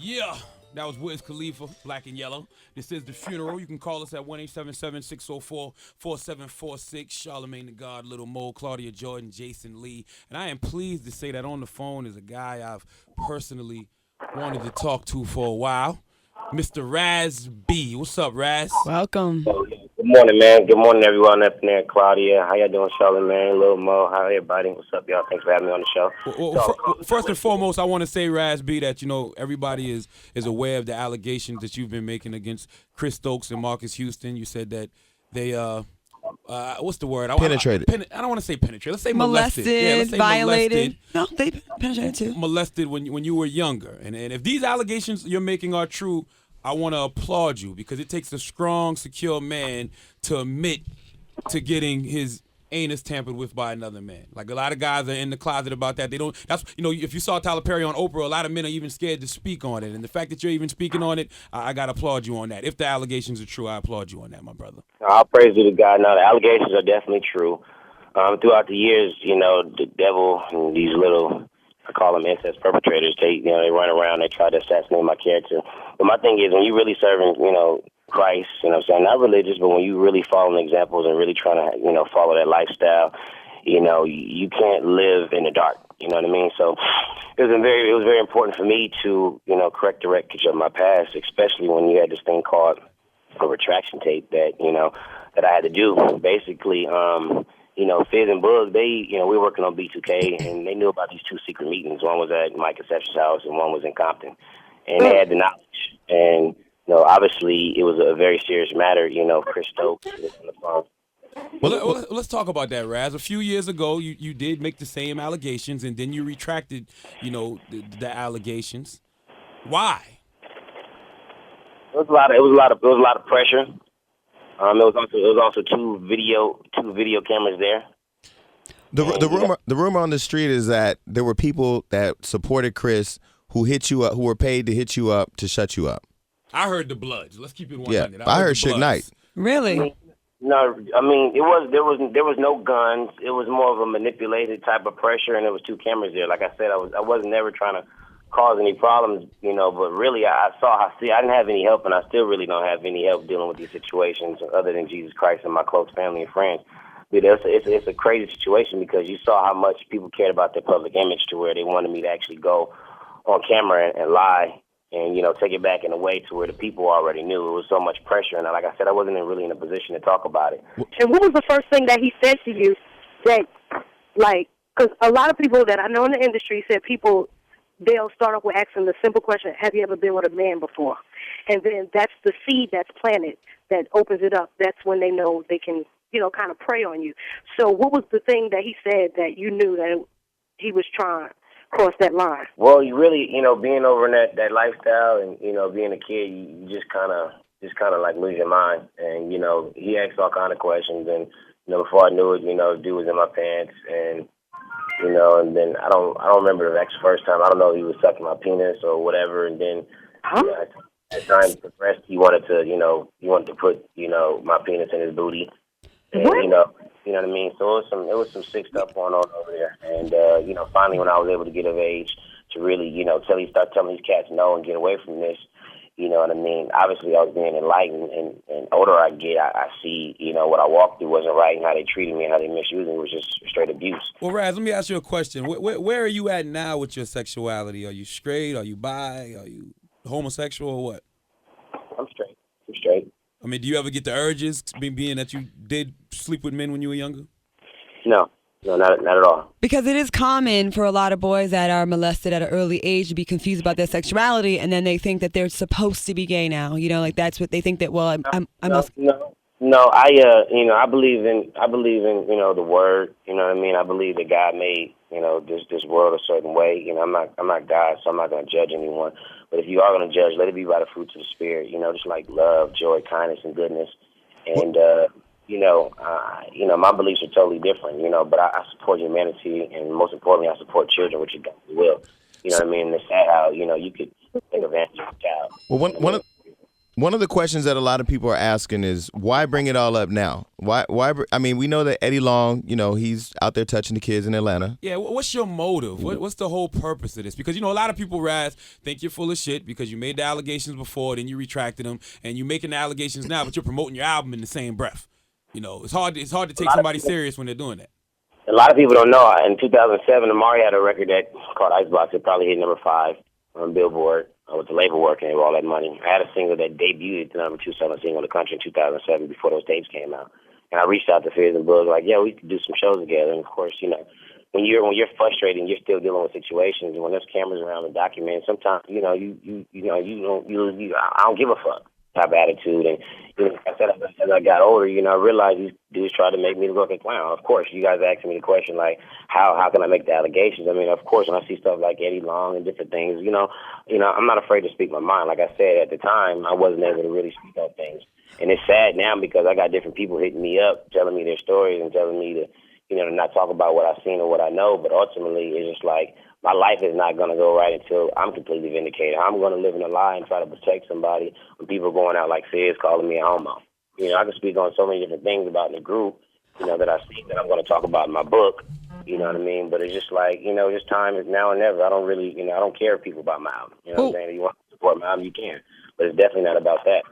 Yeah, that was Wiz Khalifa, Black and Yellow. This is The Funeral. You can call us at 1-877-604-4746. Charlemagne the God, Little Mo, Claudia Jordan, Jason Lee. And I am pleased to say that on the phone is a guy I've personally wanted to talk to for a while, Mr. Raz B. What's up, Raz? Welcome. Good morning, man. Good morning, everyone up in there. Claudia, how y'all doing, Charlamagne, Lil Mo, how everybody? What's up, y'all? Thanks for having me on the show. First and foremost, I want to say, Raz B, that everybody is aware of the allegations that you've been making against Christ Stokes and Marcus Houston. You said that they what's the word? Penetrated. I don't want to say penetrated. Let's say molested. Yeah, let's say violated. molested. No, they penetrated too. Molested when you were younger. And if these allegations you're making are true, I want to applaud you because it takes a strong, secure man to admit to getting his anus tampered with by another man. Like a lot of guys are in the closet about that. They don't. That's if you saw Tyler Perry on Oprah, a lot of men are even scared to speak on it. And the fact that you're even speaking on it, I got to applaud you on that. If the allegations are true, I applaud you on that, my brother. I'll praise you to God. Now, the allegations are definitely true. Throughout the years, the devil and these little, I call them incest perpetrators, they run around, they try to assassinate my character. But my thing is, when you really serving, Christ, what I'm saying, not religious, but when you really following examples and really trying to, follow that lifestyle, you can't live in the dark. You know what I mean? So it was very important for me to, correct the wreckage of my past, especially when you had this thing called a retraction tape that, that I had to do. Basically, Fizz and Bug, we were working on B2K, and they knew about these two secret meetings. One was at Mike Conception's house, and one was in Compton. And they had the knowledge. And, obviously, it was a very serious matter. Christ Stokes was on the phone. Well, let's talk about that, Raz. A few years ago, you did make the same allegations, and then you retracted, the allegations. Why? It was a lot of pressure. It was also two video cameras there. The rumor on the street is that there were people that supported Chris who hit you up, who were paid to hit you up to shut you up. I heard the Bloods. Let's keep it 100. Yeah, I heard Suge Knight. There Really? was no guns. It was more of a manipulated type of pressure, and there was two cameras there. Like I said, I wasn't never trying to cause any problems, but really I didn't have any help, and I still really don't have any help dealing with these situations other than Jesus Christ and my close family and friends. But it's a crazy situation because you saw how much people cared about their public image to where they wanted me to actually go on camera and lie and, take it back in a way to where the people already knew. It was so much pressure, and like I said, I wasn't really in a position to talk about it. And what was the first thing that he said to you that, because a lot of people that I know in the industry said they'll start off with asking the simple question, have you ever been with a man before? And then that's the seed that's planted that opens it up. That's when they know they can, kind of prey on you. So what was the thing that he said that you knew that he was trying to cross that line? Well, you really, being over in that lifestyle and, being a kid, you just kind of like lose your mind. And, he asked all kind of questions. And, before I knew it, dude was in my pants. And, and then I don't remember the first time. I don't know if he was sucking my penis or whatever. And then as time progressed, he wanted to put, my penis in his booty. And, what? You know what I mean? So it was some sick stuff going on over there. And, finally when I was able to get of age to really, start telling these cats no and get away from this, you know what I mean? Obviously, I was being enlightened, and older I get, I see, what I walked through wasn't right, and how they treated me and how they misused me was just straight abuse. Well, Raz, let me ask you a question. Where are you at now with your sexuality? Are you straight? Are you bi? Are you homosexual or what? I'm straight. I mean, do you ever get the urges, being that you did sleep with men when you were younger? No, not at all. Because it is common for a lot of boys that are molested at an early age to be confused about their sexuality, and then they think that they're supposed to be gay now. That's what they think that. Well, No, I believe in the word. You know what I mean? I believe that God made this world a certain way. I'm not God, so I'm not going to judge anyone. But if you are going to judge, let it be by the fruits of the Spirit. Just like love, joy, kindness, and goodness. And my beliefs are totally different. But I support humanity, and most importantly, I support children, which is God's will. You know what I mean? It's sad how you could take advantage of a child. Well, One of the questions that a lot of people are asking is, why bring it all up now? Why? I mean, we know that Eddie Long, he's out there touching the kids in Atlanta. Yeah, what's your motive? What's the whole purpose of this? Because, a lot of people, Raz, think you're full of shit because you made the allegations before, then you retracted them, and you're making the allegations now, but you're promoting your album in the same breath. It's hard to take somebody serious when they're doing that. A lot of people don't know. In 2007, Amari had a record that called Icebox. It probably hit number 5 on Billboard with the label working and all that money. I had a single that debuted at the number 2 selling single in the country in 2007 before those tapes came out. And I reached out to Fizz and Bug like, yeah, we could do some shows together. And of course, when you're frustrated and you're still dealing with situations, and when there's cameras around and documenting, sometimes I don't give a fuck type of attitude. And like I said, as I got older, I realized these dudes tried to make me look like a clown. Of course, you guys asked me the question like, how can I make the allegations? I mean, of course, when I see stuff like Eddie Long and different things, I'm not afraid to speak my mind. Like I said, at the time, I wasn't able to really speak on things. And it's sad now because I got different people hitting me up, telling me their stories and telling me to, to not talk about what I've seen or what I know. But ultimately, it's just like my life is not going to go right until I'm completely vindicated. I'm going to live in a lie and try to protect somebody when people are going out like Fizz calling me a homo. I can speak on so many different things about the group, that I see that I'm going to talk about in my book. You know what I mean? But it's just like, this time is now or never. I don't really, I don't care if people buy my album. You know what I'm saying? If you want to support my album, you can. But it's definitely not about that.